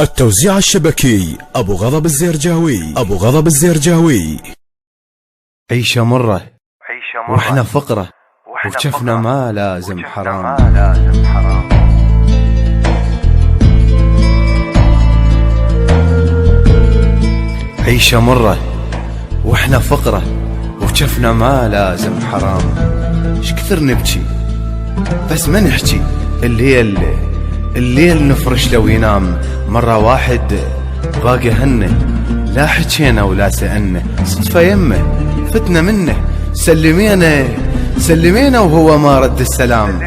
التوزيع الشبكي ابوغضب الزيرجاوي. عيشه مرة واحنا فقرة وشفنا ما لازم حرام. عيشه مرة واحنا فقرة وشفنا ما لازم حرام. ايش كثر نبكي بس ما نحكي. الليل نفرش لو ينام. مرة واحد باقي هنه لا حكينا ولا سألنا. صدفة يمه فتنا منه سلمينا وهو ما رد السلام.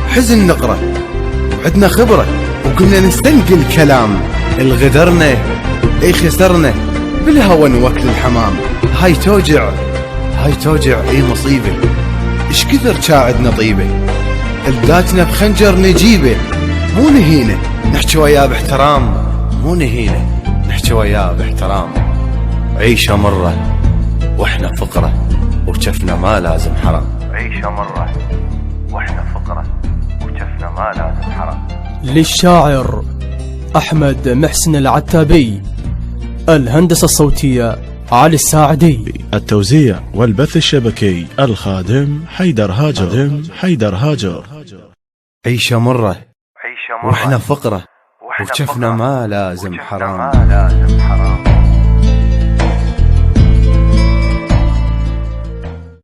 حزن نقرأ وعدنا خبرة وقمنا نستنقي الكلام. الغدرنا اي خسرنا بالهوى نوكل الحمام. هاي توجع اي مصيبة. ايش كثر شاعدنا طيبة. القاتنا بخنجر نجيبه. مو نهينا نحكي وياه باحترام. عيشه مرة واحنا فقرة وشفنا ما لازم حرام. للشاعر أحمد محسن العتابي. الهندسة الصوتية علي الساعدي. التوزيع والبث الشبكي الخادم حيدر هاجر. عيشه مرة واحنا فقرة وشفنا ما لازم حرام.